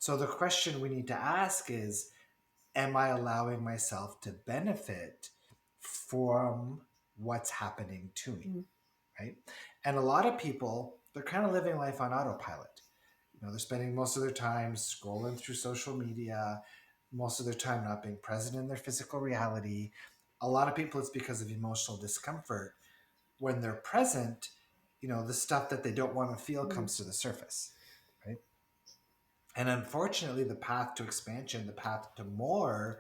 So the question we need to ask is, am I allowing myself to benefit from what's happening to me? Mm. Right? And a lot of people, they're kind of living life on autopilot. They're spending most of their time scrolling through social media, most of their time not being present in their physical reality. A lot of people, it's because of emotional discomfort. When they're present, the stuff that they don't want to feel Mm. comes to the surface, right? And unfortunately, the path to expansion, the path to more,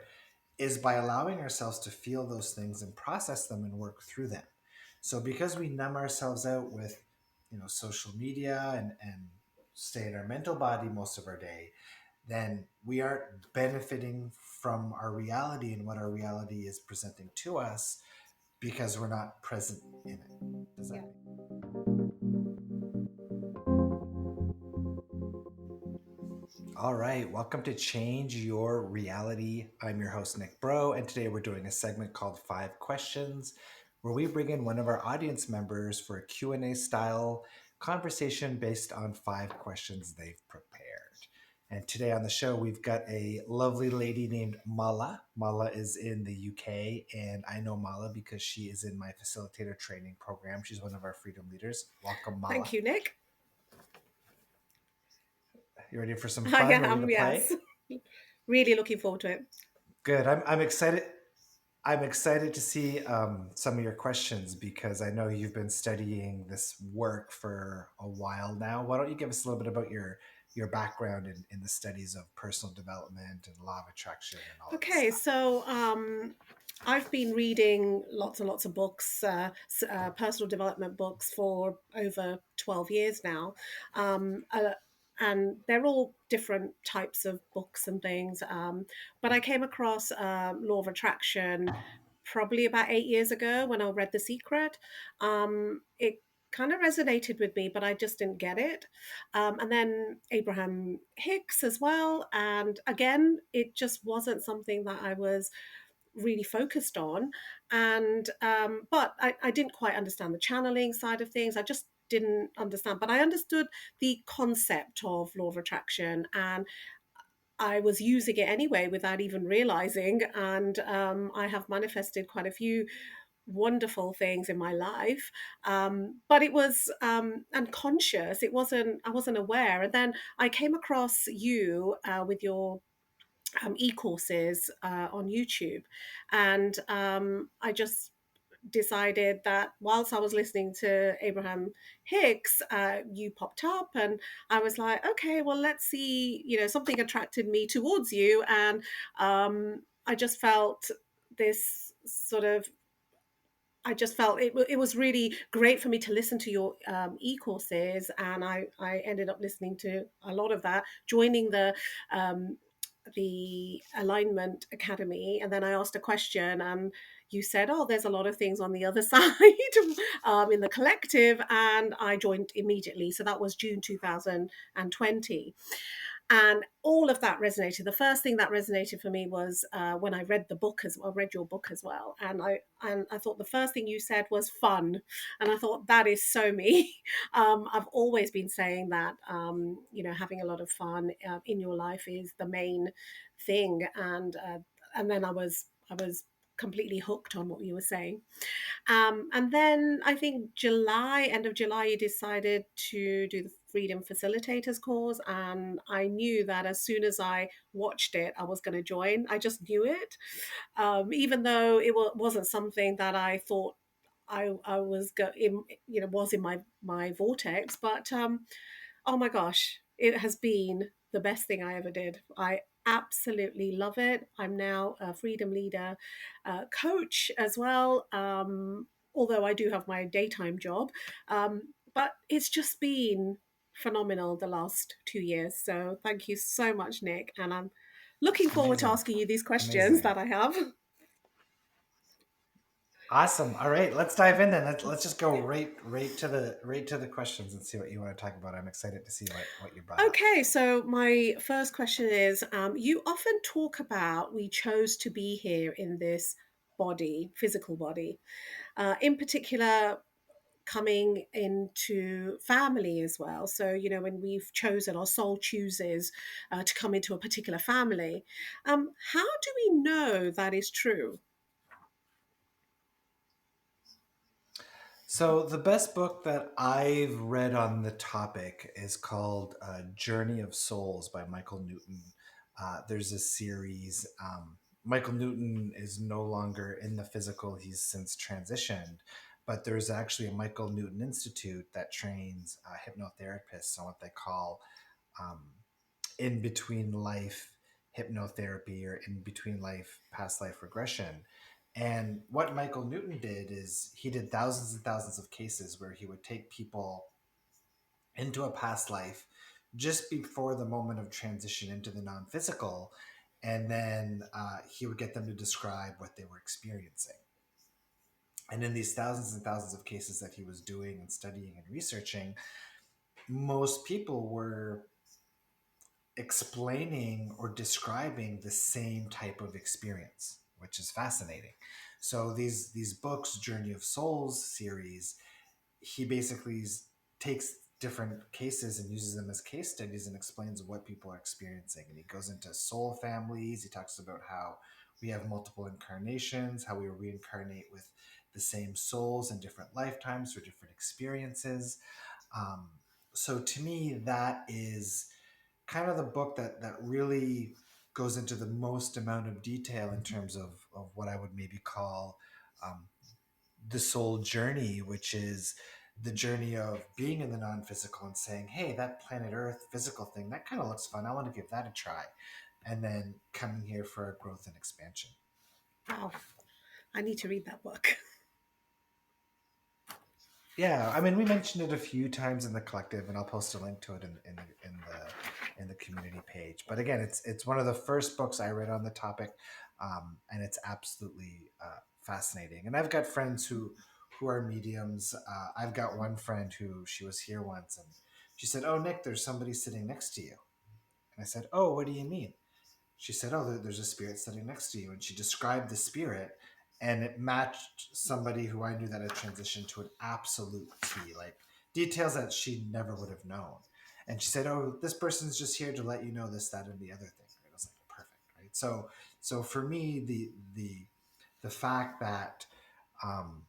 is by allowing ourselves to feel those things and process them and work through them. So because we numb ourselves out with, social media and stay in our mental body most of our day, then we aren't benefiting from our reality and what our reality is presenting to us because we're not present in it. Does that Yeah. make All right, welcome to Change Your Reality. I'm your host, Nick Breau, and today we're doing a segment called 5 Questions, where we bring in one of our audience members for a Q&A style conversation based on 5 questions they've prepared. And today on the show, we've got a lovely lady named Mala. Mala is in the UK, and I know Mala because she is in my facilitator training program. She's one of our freedom leaders. Welcome, Thank Mala. you, Nick. You ready for some I fun? Ready to am, play? yes. Really looking forward to it. Good. I'm excited. I'm excited to see some of your questions because I know you've been studying this work for a while now. Why don't you give us a little bit about your background in the studies of personal development and law of attraction and all of this Okay, stuff? so I've been reading lots and lots of books, personal development books, for over 12 years now. Um, uh, and they're all different types of books and things. But I came across Law of Attraction probably about 8 years ago when I read The Secret. It kind of resonated with me, but I just didn't get it. And then Abraham Hicks as well. And again, it just wasn't something that I was really focused on. And but I didn't quite understand the channeling side of things. I just didn't understand, but I understood the concept of law of attraction, and I was using it anyway without even realizing. And I have manifested quite a few wonderful things in my life, but it was unconscious. It wasn't, I wasn't aware. And then I came across you with your e-courses on YouTube, and I just decided that whilst I was listening to Abraham Hicks, you popped up, and I was like, okay, well, let's see. Something attracted me towards you, and I just felt this sort of I just felt it was really great for me to listen to your e-courses, and I ended up listening to a lot of that, joining um, the Alignment Academy, and then I asked a question, and you said, "Oh, there's a lot of things on the other side in the collective," and I joined immediately. So that was June 2020, and all of that resonated. The first thing that resonated for me was when I read the book as well, read your book as well, and I thought the first thing you said was fun, and I thought that is so me. I've always been saying that having a lot of fun in your life is the main thing, and then I was completely hooked on what you were saying. And then I think end of July, you decided to do the Freedom Facilitators course. And I knew that as soon as I watched it, I was going to join. I just knew it, even though it wasn't something that I thought I was was in my vortex. But oh my gosh, it has been the best thing I ever did. I absolutely love it. I'm now a freedom leader coach as well, although I do have my daytime job. But it's just been phenomenal the last 2 years. So thank you so much, Nick. And I'm looking forward to Amazing. asking you these questions Amazing. that I have. Awesome. All right, let's dive in then. Let's just go right to the questions and see what you want to talk about. I'm excited to see what you brought up. Okay, so my first question is you often talk about we chose to be here in this body, physical body. In particular, coming into family as well. So, when we've chosen, our soul chooses to come into a particular family, how do we know that is true? So, the best book that I've read on the topic is called Journey of Souls by Michael Newton. There's a series. Michael Newton is no longer in the physical, he's since transitioned. But there's actually a Michael Newton Institute that trains hypnotherapists on what they call um, in between life hypnotherapy or in between life past life regression. And what Michael Newton did is he did thousands and thousands of cases where he would take people into a past life just before the moment of transition into the non-physical, and then he would get them to describe what they were experiencing. And in these thousands and thousands of cases that he was doing and studying and researching, most people were explaining or describing the same type of experience, which is fascinating. So these books, Journey of Souls series, he basically takes different cases and uses them as case studies and explains what people are experiencing. And he goes into soul families. He talks about how we have multiple incarnations, how we reincarnate with the same souls in different lifetimes for different experiences. Um, so to me, that is kind of the book that really goes into the most amount of detail in terms of what I would maybe call um, the soul journey, which is the journey of being in the non-physical and saying, hey, that planet Earth physical thing, that kind of looks fun. I want to give that a try. And then coming here for a growth and expansion. Wow, I need to read that book. Yeah, I mean, we mentioned it a few times in the collective, and I'll post a link to it in the community page. But again, it's one of the first books I read on the topic, and it's absolutely fascinating. And I've got friends who are mediums. I've got one friend who she was here once, and she said, "Oh, Nick, there's somebody sitting next to you." And I said, "Oh, what do you mean?" She said, "Oh, there's a spirit sitting next to you," and she described the spirit, and it matched somebody who I knew that had transitioned to an absolute T, like details that she never would have known. And she said, "Oh, this person's just here to let you know this, that, and the other thing." Right? I was like, "Perfect." Right. So for me, the fact that um,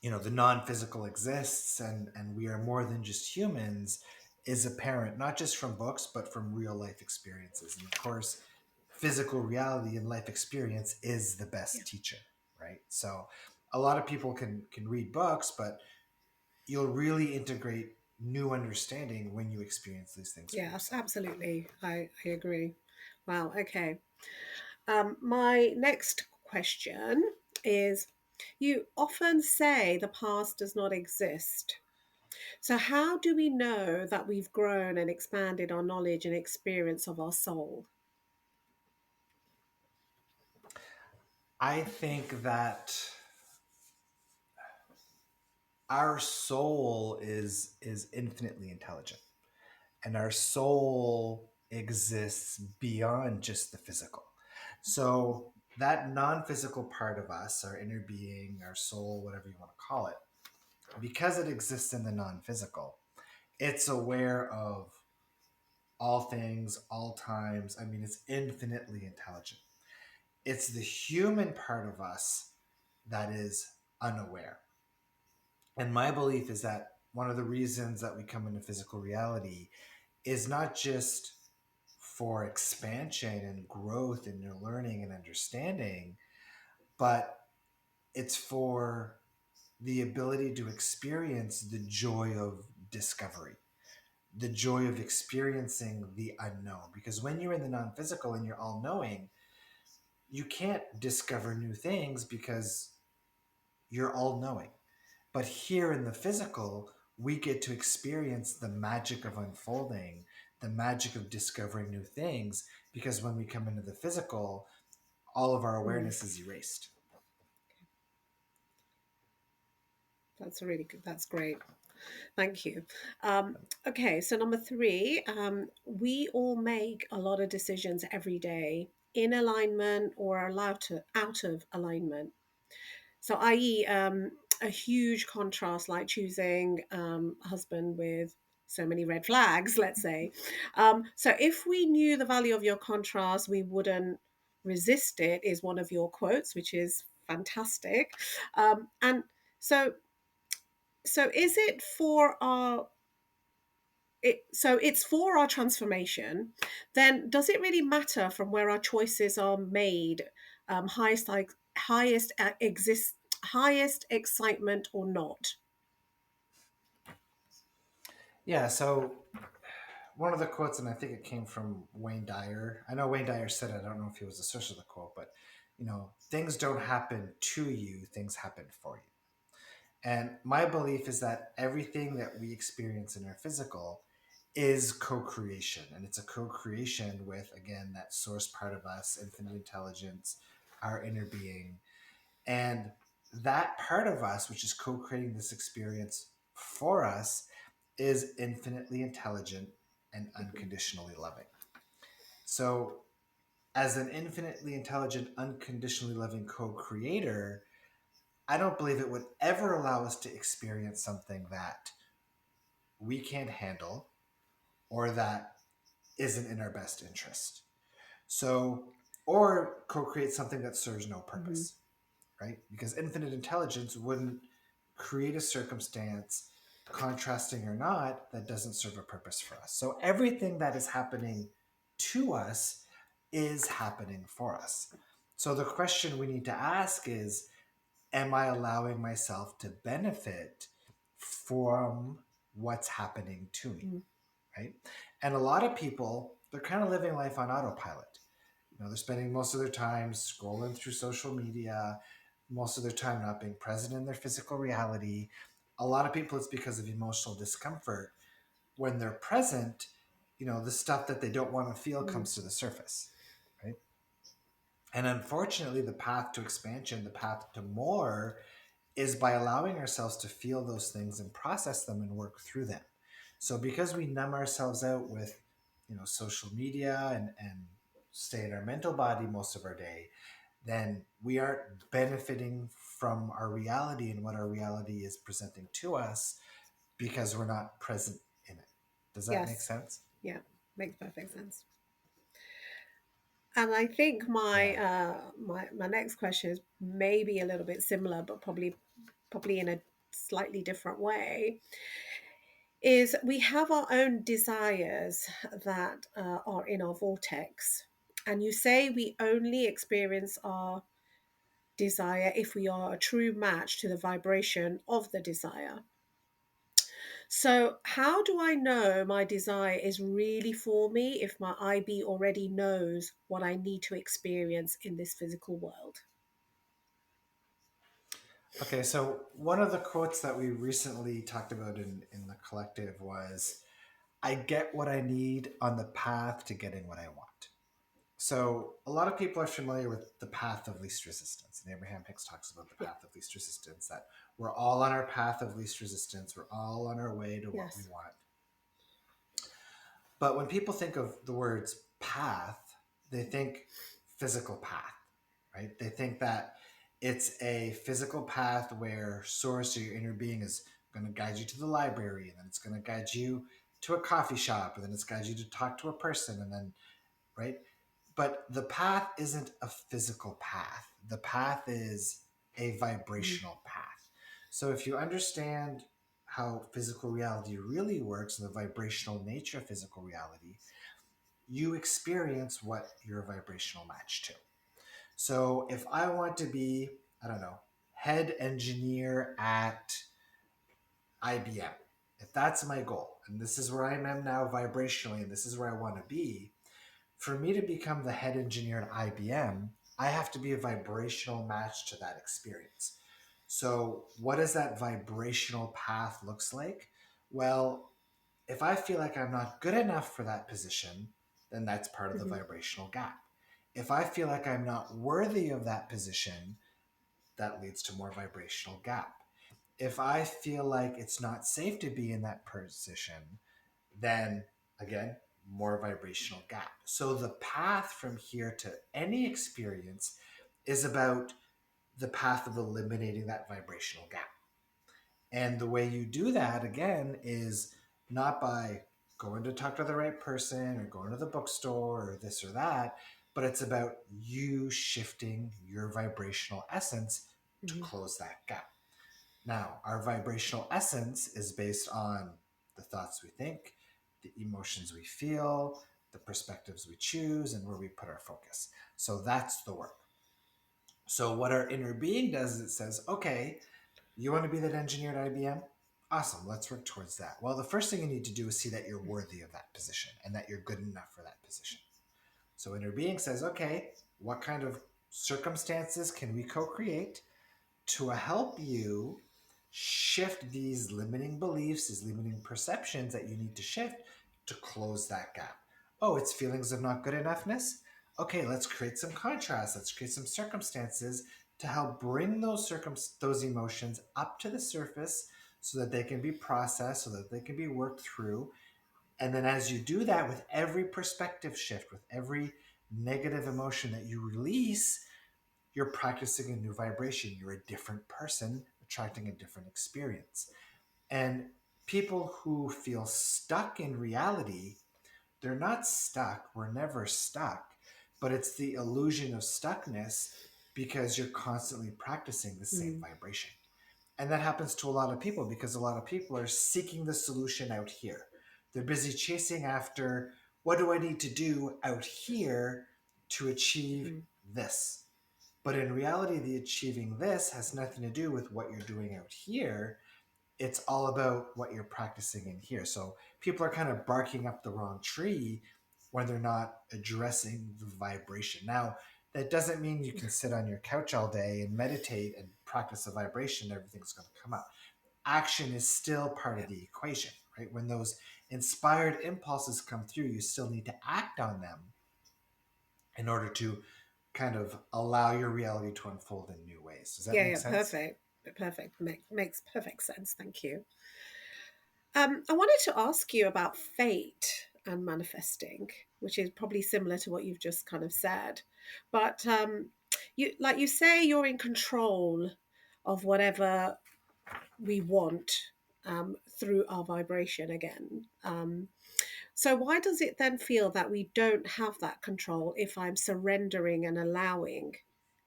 the non-physical exists and we are more than just humans is apparent not just from books but from real life experiences. And of course, physical reality and life experience is the Yeah. best teacher, right? So a lot of people can read books, but you'll really integrate new understanding when you experience these things for Yes, yourself. absolutely. I agree. Wow. Okay. My next question is, you often say the past does not exist. So, how do we know that we've grown and expanded our knowledge and experience of our soul? I think that our soul is infinitely intelligent, and our soul exists beyond just the physical. So that non-physical part of us, our inner being, our soul, whatever you want to call it, because it exists in the non-physical, it's aware of all things, all times. I mean, it's infinitely intelligent. It's the human part of us that is unaware. And my belief is that one of the reasons that we come into physical reality is not just for expansion and growth and your learning and understanding, but it's for the ability to experience the joy of discovery, the joy of experiencing the unknown. Because when you're in the non physical and you're all knowing, you can't discover new things because you're all knowing. But here in the physical, we get to experience the magic of unfolding, the magic of discovering new things, because when we come into the physical, all of our Mm, awareness is erased. that's really good. That's great. Thank you. Um, okay, so number three, we all make a lot of decisions every day in alignment or allowed to out of alignment. So, i.e., a huge contrast, like choosing a husband with so many red flags, let's say. So if we knew the value of your contrast, we wouldn't resist it, is one of your quotes, which is fantastic. And so, so is it for our so it's for our transformation, then does it really matter from where our choices are made? Highest like highest exist highest excitement or not? Yeah, so one of the quotes, and I think it came from Wayne Dyer. I know Wayne Dyer said it. I don't know if he was the source of the quote, but things don't happen to you; things happen for you. And my belief is that everything that we experience in our physical is co-creation, and it's a co-creation with, again, that source part of us, infinite intelligence, our inner being, and that part of us, which is co-creating this experience for us, is infinitely intelligent and unconditionally loving. So, as an infinitely intelligent, unconditionally loving co-creator, I don't believe it would ever allow us to experience something that we can't handle or that isn't in our best interest. So, or co create something that serves no Mm-hmm. purpose, right? Because infinite intelligence wouldn't create a circumstance, contrasting or not, that doesn't serve a purpose for us. So, everything that is happening to us is happening for us. So, the question we need to ask is, am I allowing myself to benefit from what's happening to me? Mm-hmm. Right? And a lot of people, they're kind of living life on autopilot. They're spending most of their time scrolling through social media, most of their time not being present in their physical reality. A lot of people, it's because of emotional discomfort. When they're present, the stuff that they don't want to feel Mm-hmm. comes to the surface, right? And unfortunately, the path to expansion, the path to more, is by allowing ourselves to feel those things and process them and work through them. So because we numb ourselves out with, social media and stay in our mental body most of our day, then we aren't benefiting from our reality and what our reality is presenting to us because we're not present in it. Does that make Yes. sense? Yeah. Makes perfect sense. And I think Yeah. my next question is maybe a little bit similar, but probably in a slightly different way. Is we have our own desires that are in our vortex, and you say we only experience our desire if we are a true match to the vibration of the desire. So, how do I know my desire is really for me if my IB already knows what I need to experience in this physical world? Okay, so one of the quotes that we recently talked about in the collective was, I get what I need on the path to getting what I want. So a lot of people are familiar with the path of least resistance. And Abraham Hicks talks about the Yeah. path of least resistance, that we're all on our path of least resistance. We're all on our way to what we Yes. want. But when people think of the words path, they think physical path, right? They think that it's a physical path where source or your inner being is going to guide you to the library, and then it's going to guide you to a coffee shop, and then it's guide you to talk to a person, and then, right? But the path isn't a physical path. The path is a Mhm. vibrational path. So if you understand how physical reality really works and the vibrational nature of physical reality, you experience what you're a vibrational match to. So if I want to be, I don't know, head engineer at IBM, if that's my goal, and this is where I am now vibrationally, and this is where I want to be, for me to become the head engineer at IBM, I have to be a vibrational match to that experience. So, what does that vibrational path looks like? Well, if I feel like I'm not good enough for that position, then that's part of the Mhm. vibrational gap. If I feel like I'm not worthy of that position, that leads to more vibrational gap. If I feel like it's not safe to be in that position, then again, more vibrational gap. So the path from here to any experience is about the path of eliminating that vibrational gap. And the way you do that, again, is not by going to talk to the right person or going to the bookstore or this or that, but it's about you shifting your vibrational essence to Mhm. close that gap. Now, our vibrational essence is based on the thoughts we think, the emotions we feel, the perspectives we choose, and where we put our focus. So that's the work. So, what our inner being does is it says, okay, you want to be that engineer at IBM? Awesome, let's work towards that. Well, the first thing you need to do is see that you're worthy of that position and that you're good enough for that position. So, inner being says, okay, what kind of circumstances can we co create to help you shift these limiting beliefs, these limiting perceptions that you need to shift to close that gap? Oh, it's feelings of not good enoughness? Okay, let's create some contrast. Let's create some circumstances to help bring those emotions up to the surface so that they can be processed, so that they can be worked through. And then as you do that with every perspective shift, with every negative emotion that you release, you're practicing a new vibration. You're a different person attracting a different experience. And people who feel stuck in reality, they're not stuck. We're never stuck, but it's the illusion of stuckness because you're constantly practicing the same Mhm. vibration. And that happens to a lot of people because a lot of people are seeking the solution out here. They're busy chasing after what do I need to do out here to achieve Mhm. this? But in reality, the achieving this has nothing to do with what you're doing out here. It's all about what you're practicing in here. So people are kind of barking up the wrong tree when they're not addressing the vibration. Now, that doesn't mean you can sit on your couch all day and meditate and practice a vibration, everything's going to come up. Action is still part of Yeah. the equation, right? When those inspired impulses come through, you still need to act on them in order to kind of allow your reality to unfold in new ways. Does that Yeah, make yeah, sense? perfect. Perfect. Makes perfect sense. Thank you. I wanted to ask you about fate and manifesting, which is probably similar to what you've just kind of said. But you, like you say, you're in control of whatever we want through our vibration again. So why does it then feel that we don't have that control if I'm surrendering and allowing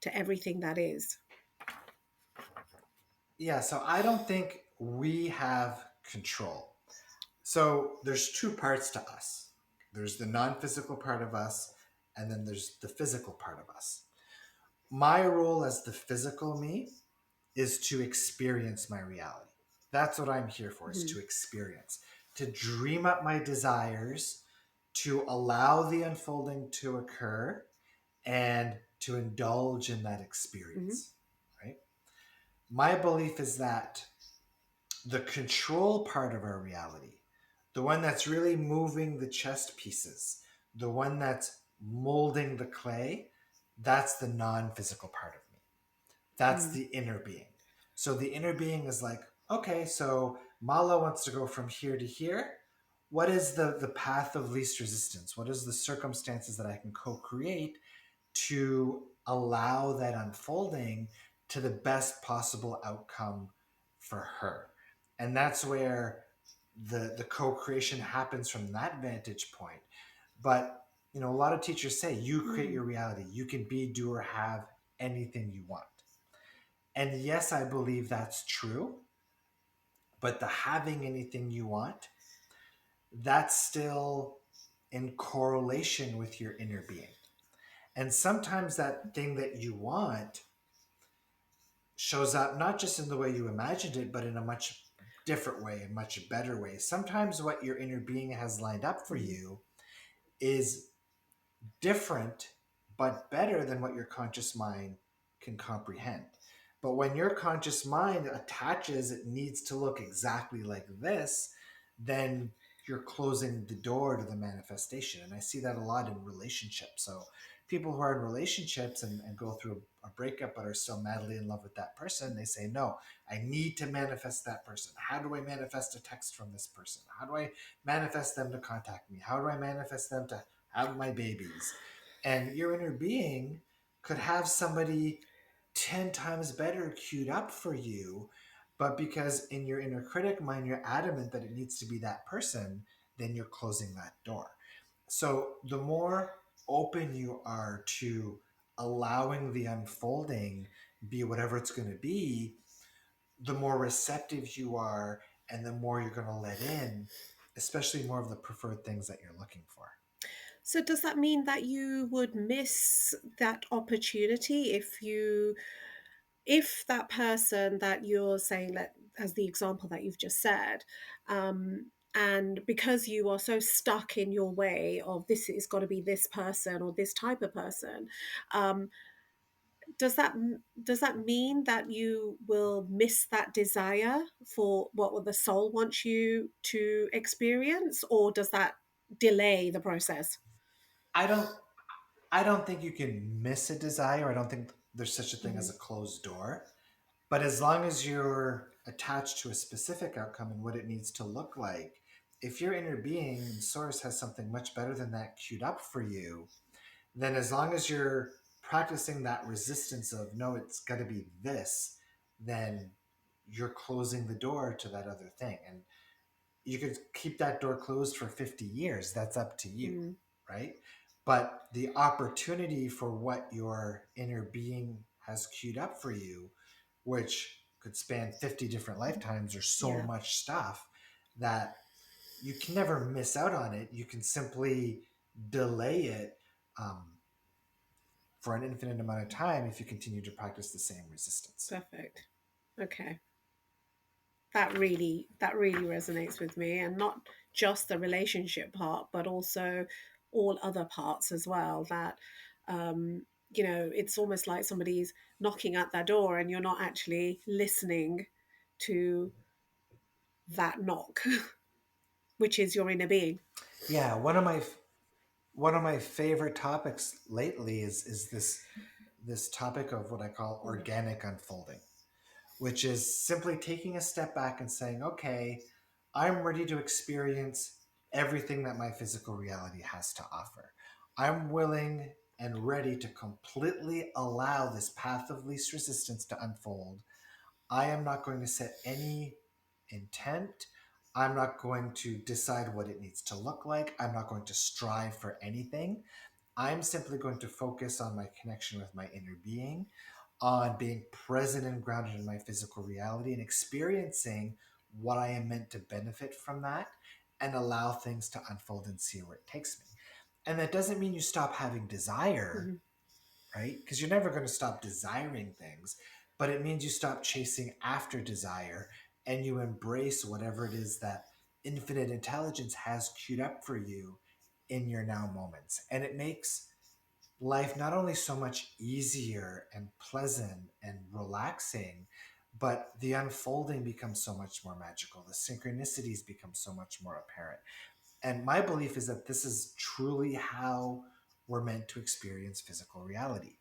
to everything that is? Yeah, so I don't think we have control. So there's two parts to us. There's the non-physical part of us, and then there's the physical part of us. My role as the physical me is to experience my reality. That's what I'm here for, is Hmm. to experience, to dream up my desires, to allow the unfolding to occur, and to indulge in that Hmm. experience, right? My belief is that the control part of our reality, the one that's really moving the chess pieces, the one that's molding the clay, that's the non physical part of me. That's Mm. the inner being. So the inner being is like, okay, so Mala wants to go from here to here. What is the path of least resistance? What is the circumstances that I can co create to allow that unfolding to the best possible outcome for her? And that's where the co-creation happens from that vantage point. But a lot of teachers say you create Mm. your reality. You can be, do, or have anything you want. And yes, I believe that's true. But the having anything you want, that's still in correlation with your inner being. And sometimes that thing that you want shows up not just in the way you imagined it, but in a much different way, a much better way. Sometimes what your inner being has lined up for Mm. you is different, but better than what your conscious mind can comprehend. But when your conscious mind attaches it needs to look exactly like this, then you're closing the door to the manifestation. And I see that a lot in relationships. So people who are in relationships and go through a breakup but are still madly in love with that person, they say, no, I need to manifest that person. How do I manifest a text from this person? How do I manifest them to contact me? How do I manifest them to have my babies? And your inner being could have somebody 10 times better queued up for you, But because in your inner critic mind, you're adamant that it needs to be that person, then you're closing that door. So the more open you are to allowing the unfolding be whatever it's going to be, the more receptive you are and the more you're going to let in, especially more of the preferred things that you're looking for. So does that mean that you would miss that opportunity if that person that you're saying, that as the example that you've just said, and because you are so stuck in your way of this, it's got to be this person or this type of person, um, does that mean that you will miss that desire for what the soul wants you to experience, or does that delay the process? I don't I don't think you can miss a desire. I don't think there's such a thing as Mhm. a closed door. But as long as you're attached to a specific outcome and what it needs to look like, if your inner being and source has something much better than that queued up for you, then as long as you're practicing that resistance of no, it's got to be this, then you're closing the door to that other thing. And you could keep that door closed for 50 years. That's up to you, Mm, right? But the opportunity for what your inner being has queued up for you, which could span 50 different lifetimes or so yeah, much stuff, that you can never miss out on it. You can simply delay it um, for an infinite amount of time if you continue to practice the same resistance. perfect. Okay. That really resonates with me, and not just the relationship part, but also all other parts as well. That um, it's almost like somebody's knocking at that door, and you're not actually listening to that knock, which is your inner being. Yeah, one of my favorite topics lately is this topic of what I call Mm, organic unfolding, which is simply taking a step back and saying, okay, I'm ready to experience everything that my physical reality has to offer. I'm willing and ready to completely allow this path of least resistance to unfold. I am not going to set any intent. I'm not going to decide what it needs to look like. I'm not going to strive for anything. I'm simply going to focus on my connection with my inner being, on being present and grounded in my physical reality and experiencing what I am meant to benefit from that and allow things to unfold and see where it takes me. And that doesn't mean you stop having desire, mhm, right? Because you're never going to stop desiring things, but it means you stop chasing after desire and you embrace whatever it is that infinite intelligence has queued up for you in your now moments. And it makes life not only so much easier and pleasant and relaxing, but the unfolding becomes so much more magical. The synchronicities become so much more apparent. And my belief is that this is truly how we're meant to experience physical reality.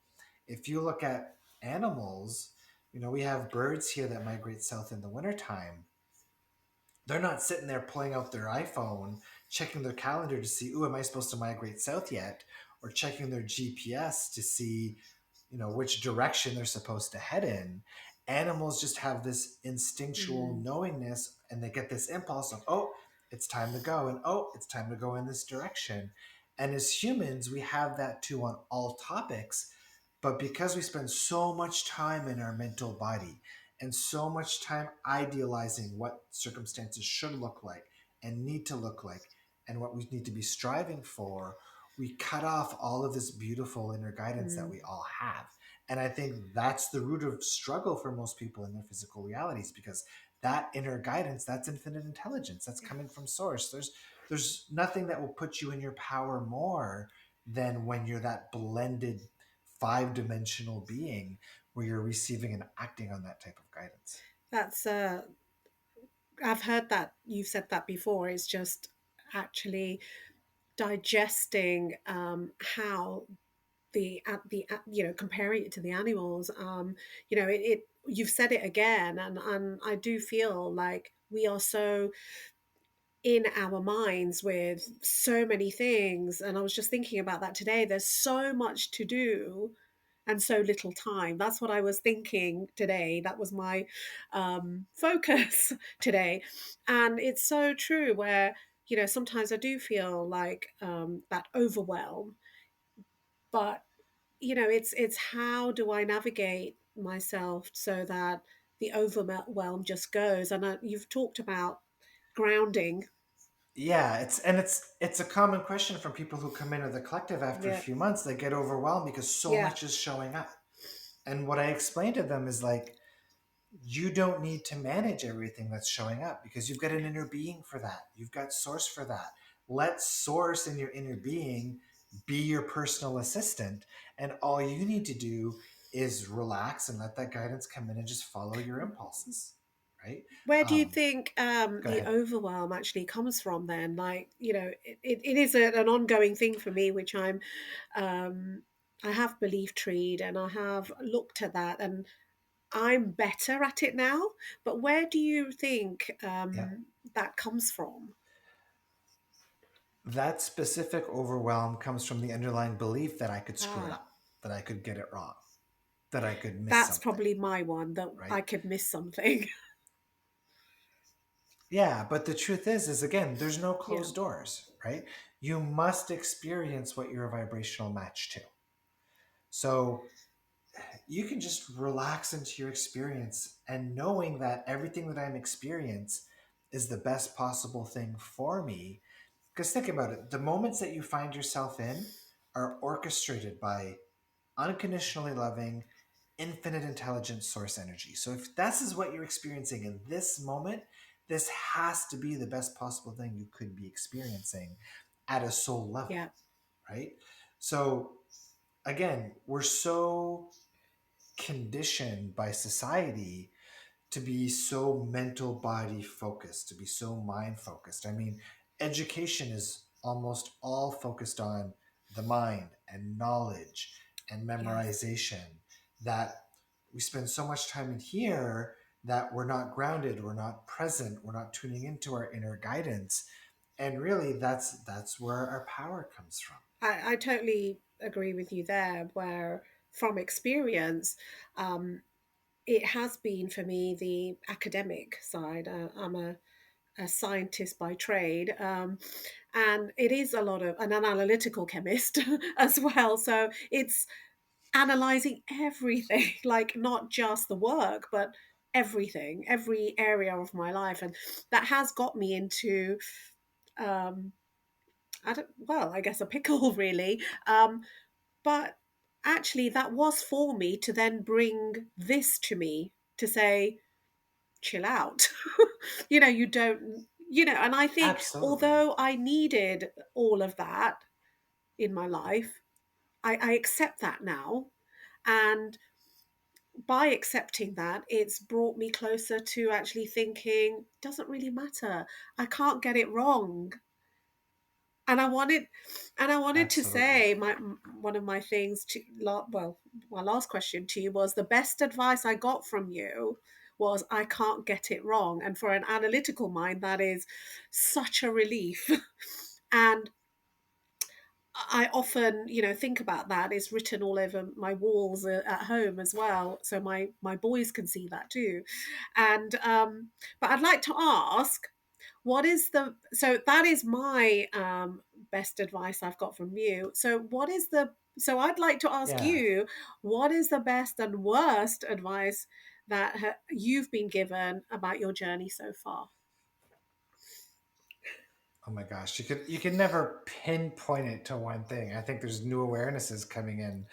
If you look at animals, we have birds here that migrate south in the wintertime. They're not sitting there pulling out their iPhone, checking their calendar to see, ooh, am I supposed to migrate south yet? Or checking their GPS to see, which direction they're supposed to head in. Animals just have this instinctual mm, knowingness and they get this impulse of, oh, it's time to go, and oh, it's time to go in this direction. And as humans, we have that too on all topics. But because we spend so much time in our mental body and so much time idealizing what circumstances should look like and need to look like and what we need to be striving for, we cut off all of this beautiful inner guidance that mm, we all have. And I think that's the root of struggle for most people in their physical realities, because that inner guidance, that's infinite intelligence, that's yeah. coming from source. There's nothing that will put you in your power more than when you're that blended five-dimensional being where you're receiving and acting on that type of guidance. That's I've heard that you've said that before. It's just actually digesting how comparing it to the animals, it you've said it again, and I do feel like we are so in our minds with so many things. And I was just thinking about that today. There's so much to do, and so little time. That's what I was thinking today. That was my focus today. And it's so true where, sometimes I do feel like that overwhelm, but, it's how do I navigate myself so that the overwhelm just goes. And you've talked about grounding. Yeah, it's a common question from people who come into the collective after a Yeah. few months. They get overwhelmed because so Yeah. much is showing up. And what I explain to them is like, you don't need to manage everything that's showing up because you've got an inner being for that. You've got source for that. Let source in your inner being be your personal assistant. And all you need to do is relax and let that guidance come in and just follow your impulses. Right? Where do you Um, think Go the ahead. overwhelm actually comes from then? Like, it is an ongoing thing for me, which um, I have belief treed and I have looked at that and I'm better at it now. But where do you think Yeah. that comes from? That specific overwhelm comes from the underlying belief that I could screw it Ah, up, that I could get it wrong, that I could miss that's something, probably my one, that right? I could miss something. Yeah, but the truth is again, there's no Yeah, closed doors, right? You must experience what you're a vibrational match to. So you can just relax into your experience and knowing that everything that I'm experiencing is the best possible thing for me. Because think about it, the moments that you find yourself in are orchestrated by unconditionally loving, infinite intelligence source energy. So if this is what you're experiencing in this moment, this has to be the best possible thing you could be experiencing at a soul level, yeah, right? So again, we're so conditioned by society to be so mental body focused, to be so mind focused. I mean, education is almost all focused on the mind and knowledge and yes. memorization that we spend so much time in here that we're not grounded, we're not present, we're not tuning into our inner guidance. And really that's where our power comes from. I totally agree with you there, where from experience, um, it has been for me the academic side. I'm a scientist by trade, and it is a lot of an analytical chemist as well. So it's analyzing everything, like not just the work, but everything, every area of my life, and that has got me into, um, I guess a pickle, really. But actually, that was for me to then bring this to me to say, chill out. You don't, and I think Absolutely. although I needed all of that in my life, I accept that now. And by accepting that, it's brought me closer to actually thinking, doesn't really matter. I can't get it wrong. And I wanted to Absolutely. say one of my things to well, my last question to you was, the best advice I got from you was, I can't get it wrong. And for an analytical mind, that is such a relief. And I often, think about that. It's written all over my walls at home as well, so my boys can see that too. And but I'd like to ask, what is the so that is my best advice I've got from you. So I'd like to ask Yeah. you, what is the best and worst advice that you've been given about your journey so far? Oh my gosh, you could never pinpoint it to one thing. I think there's new awarenesses coming in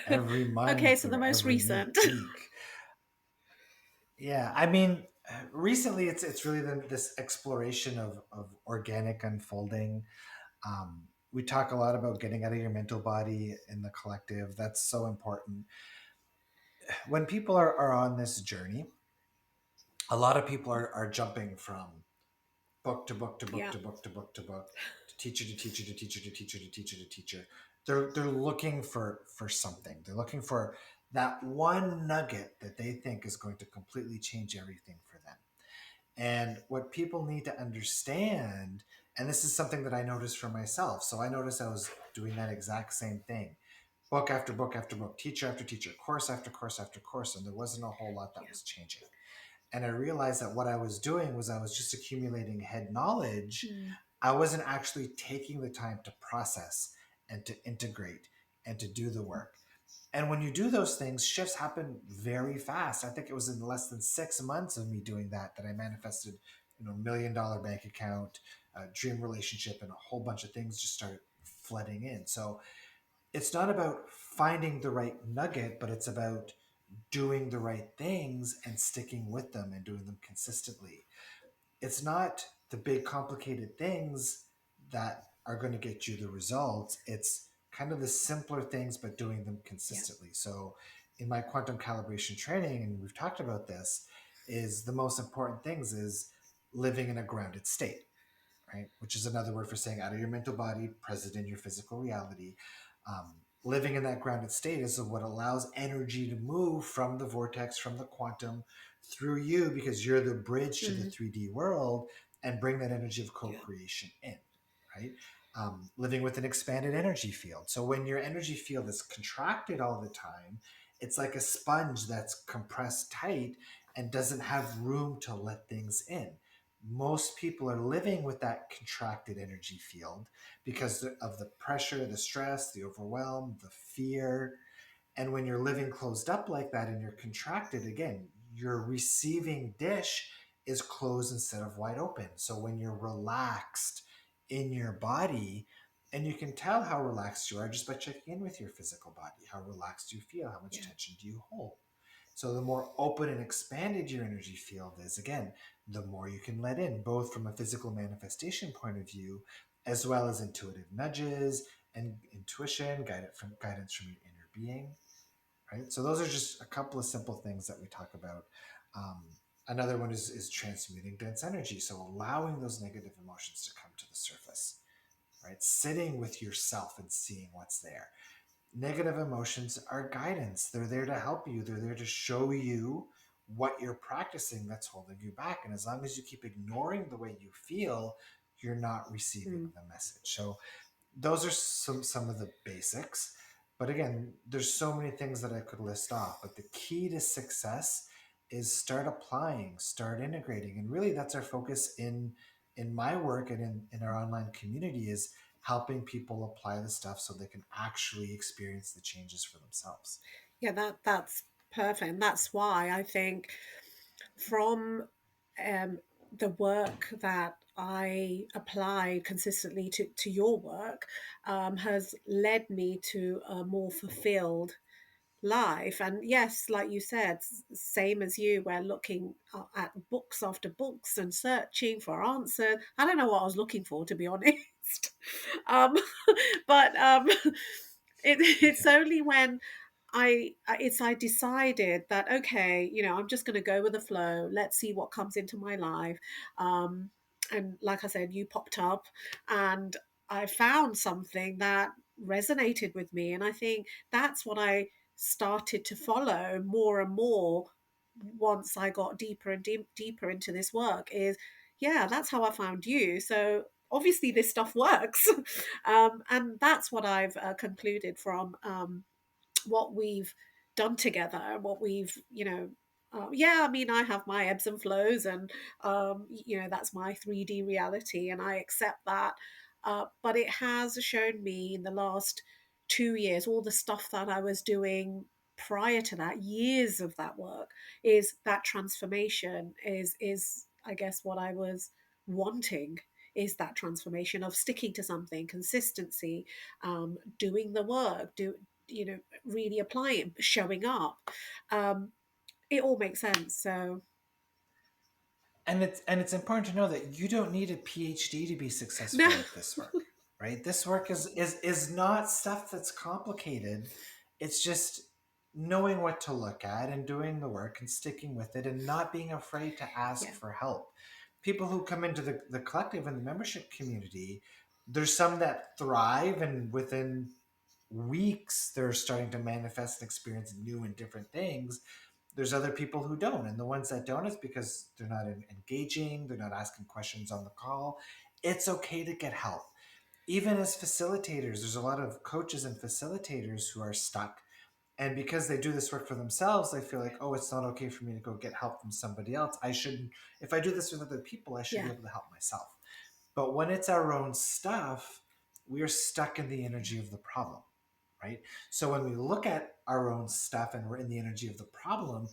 every Okay, month so the or most every new recent. week. Yeah, I mean, recently it's really been this exploration of organic unfolding. We talk a lot about getting out of your mental body in the collective. That's so important. When people are on this journey, a lot of people are jumping from book to book to book Yeah. to book to book to book to teacher to teacher to teacher to teacher to teacher to teacher. They're looking for something. They're looking for that one nugget that they think is going to completely change everything for them. And what people need to understand, and this is something that I noticed for myself. So I noticed I was doing that exact same thing. book after book after book, teacher after teacher, course after course after course, and there wasn't a whole lot that Yeah. was changing. And I realized that what I was doing was I was just accumulating head knowledge. Mm. I wasn't actually taking the time to process and to integrate and to do the work. And when you do those things, shifts happen very fast. I think it was in less than 6 months of me doing that I manifested, $1 million bank account, a dream relationship, and a whole bunch of things just started flooding in. So it's not about finding the right nugget, but it's about doing the right things and sticking with them and doing them consistently. It's not the big complicated things that are going to get you the results. It's kind of the simpler things, but doing them Yeah. consistently. So in my quantum calibration training, and we've talked about this, is the most important things is living in a grounded state, right? Which is another word for saying out of your mental body, present in your physical reality. Living in that grounded state is what allows energy to move from the vortex, from the quantum through you, because you're the bridge to the Mm. 3D world and bring that energy of co Yeah. creation in, right? Living with an expanded energy field. So when your energy field is contracted all the time, it's like a sponge that's compressed tight and doesn't have room to let things in. Most people are living with that contracted energy field because of the pressure, the stress, the overwhelm, the fear. And when you're living closed up like that and you're contracted, again, your receiving dish is closed instead of wide open. So when you're relaxed in your body, and you can tell how relaxed you are just by checking in with your physical body, how relaxed you feel, how much Yeah. tension do you hold. So the more open and expanded your energy field is, again, the more you can let in, both from a physical manifestation point of view, as well as intuitive nudges and intuition, guidance from your inner being, right? So those are just a couple of simple things that we talk about. Um, Another one is transmuting dense energy, so allowing those negative emotions to come to the surface, right? Sitting with yourself and seeing what's there. Negative emotions are guidance. They're there to help you. They're there to show you what you're practicing that's holding you back. And as long as you keep ignoring the way you feel, you're not receiving Mm. the message. So those are some of the basics. But again, there's so many things that I could list off. But the key to success is start applying, start integrating. And really that's our focus in my work and in our online community is helping people apply the stuff so they can actually experience the changes for themselves. Yeah, that's perfect. And that's why I think from um, the work that I apply consistently to your work has led me to a more fulfilled life. And yes, like you said, same as you, we're looking at books after books and searching for answers. I don't know what I was looking for, to be honest. um, but it's Yeah. only when I decided that, okay, I'm just going to go with the flow. Let's see what comes into my life. Um, and like I said, you popped up, and I found something that resonated with me, and I think that's what I started to follow more and more once I got deeper and deeper into this work. Is yeah, that's how I found you. So obviously this stuff works, and that's what I've concluded from. What we've done together, what we've, yeah, I mean, I have my ebbs and flows, and that's my 3D reality, and I accept that. But it has shown me in the last 2 years, all the stuff that I was doing prior to that, years of that work, is that transformation is I guess what I was wanting, is that transformation of sticking to something, consistency, doing the work, really applying, showing up. Um, it all makes sense. So And it's important to know that you don't need a PhD to be no, successful at this work, right? This work is not stuff that's complicated. It's just knowing what to look at and doing the work and sticking with it and not being afraid to ask yeah, for help. People who come into the collective and the membership community, there's some that thrive and within weeks they're starting to manifest and experience new and different things. There's other people who don't, and the ones that don't, it's because they're not engaging, they're not asking questions on the call. It's okay to get help. even as facilitators, there's a lot of coaches and facilitators who are stuck. And because they do this work for themselves, they feel like, oh, it's not okay for me to go get help from somebody else. I shouldn't, if I do this with other people, I should be Yeah, able to help myself. But when it's our own stuff, we are stuck in the yeah, energy of the problem, right? So when we look at our own stuff and we're in the energy of the problem,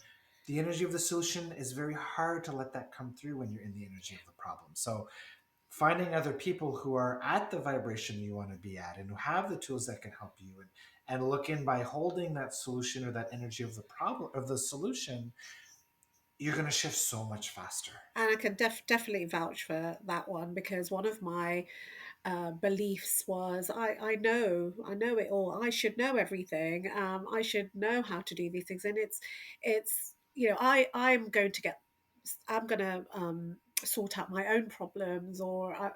the energy of the solution is very hard to let that come through when you're in the energy of the problem. So finding other people who are at the vibration you want to be at and who have the tools that can help you, and look in by holding that solution or that energy of the problem of the solution, you're going to shift so much faster. and I can definitely vouch for that one, because one of my beliefs was I know it all. I should know everything. I should know how to do these things, and it's I'm going to sort out my own problems, or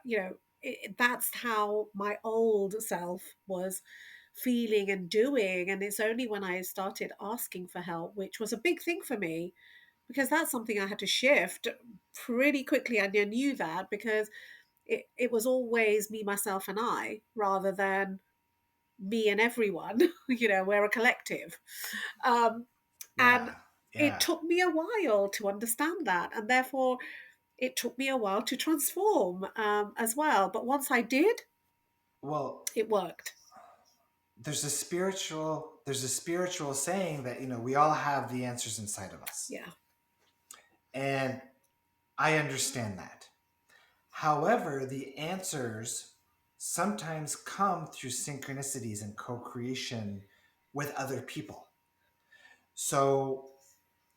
that's how my old self was feeling and doing. And it's only when I started asking for help, which was a big thing for me, because that's something I had to shift pretty quickly. And I knew that because it was always me, myself, and I, rather than me and everyone. We're a collective. Um, and Yeah, it yeah. took me a while to understand that. And therefore, it took me a while to transform as well. But once I did, Well, it worked. there's a spiritual saying that we all have the answers inside of us, Yeah, and I understand that. However, the answers sometimes come through synchronicities and co-creation with other people. So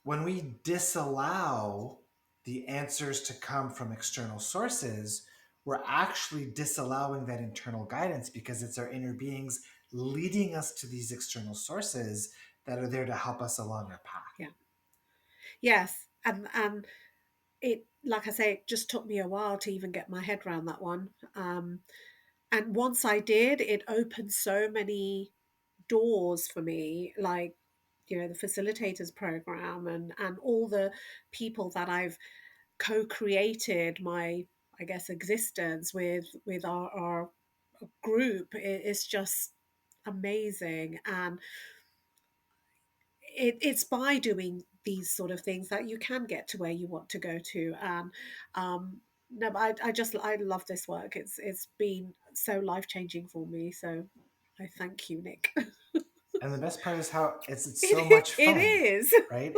when we disallow the answers to come from external sources, we're actually disallowing that internal guidance, because it's our inner beings leading us to these external sources that are there to help us along our path. yeah, yes. And it, like I say, it just took me a while to even get my head around that one. And once I did, it opened so many doors for me, like the facilitators program, and all the people that I've co-created my, I guess, existence with our group. It's just amazing. And it's by doing these sort of things that you can get to where you want to go to. And no, but I love this work. It's been so life-changing for me, so I thank you, Nick. And the best part is how it's so it, much it fun, is. right?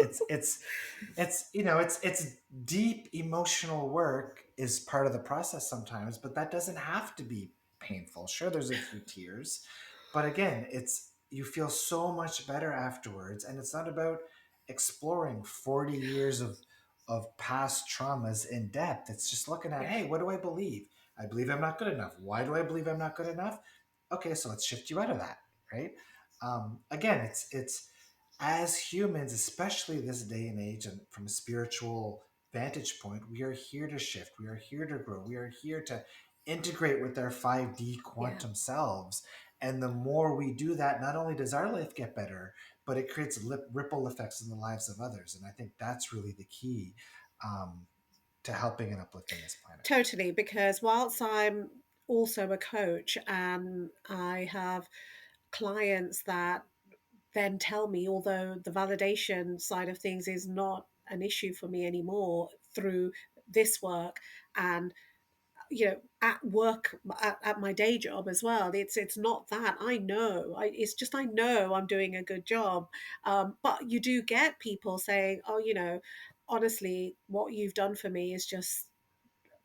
It's deep emotional work is part of the process sometimes, but that doesn't have to be painful. Sure, there's a few tears, but again, it's you feel so much better afterwards, and it's not about exploring 40 years of past traumas in depth. It's just looking at, Yeah, hey, what do I believe? I believe I'm not good enough. Why do I believe I'm not good enough? Okay, so let's shift you out of that, right? Again, it's as humans, especially this day and age, and from a spiritual vantage point, we are here to shift. We are here to grow. We are here to integrate with our 5D yeah. quantum selves. And the more we do that, not only does our life get better, but it creates ripple effects in the lives of others. And I think that's really the key, um, to helping and uplifting this planet. Totally, because whilst I'm also a coach and I have clients that then tell me, although the validation side of things is not an issue for me anymore through this work, and at work, at my day job as well, it's not that I know, it's just I know I'm doing a good job. But you do get people saying, oh, honestly, what you've done for me is just,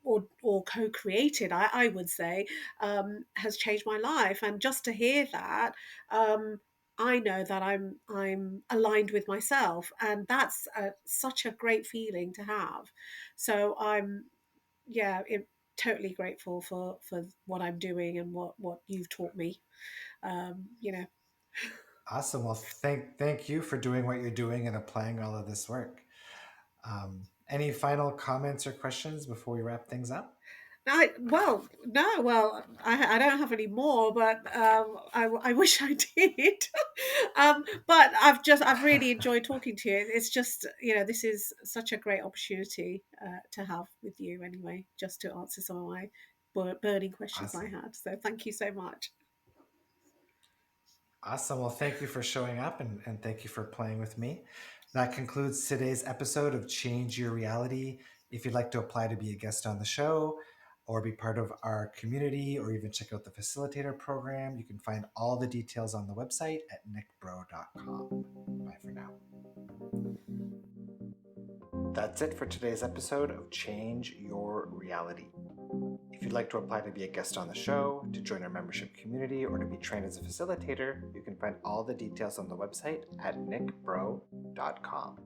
or co-created, I would say, has changed my life. And just to hear that, I know that I'm aligned with myself, and that's such a great feeling to have. So I'm, yeah, totally grateful for what I'm doing and what you've taught me. You know, Awesome. Well, thank you for doing what you're doing and applying all of this work. Any final comments or questions before we wrap things up? I well, no, well, I don't have any more, but I wish I did. But I've really enjoyed talking to you. It's just, this is such a great opportunity to have with you anyway, just to answer some of my burning questions I Awesome. had. So thank you so much. Awesome. Well, thank you for showing up and thank you for playing with me. That concludes today's episode of Change Your Reality. If you'd like to apply to be a guest on the show or be part of our community or even check out the facilitator program, you can find all the details on the website at nickbreau.com. Bye for now. That's it for today's episode of Change Your Reality. If you'd like to apply to be a guest on the show, to join our membership community, or to be trained as a facilitator, you can find all the details on the website at nickbreau.com.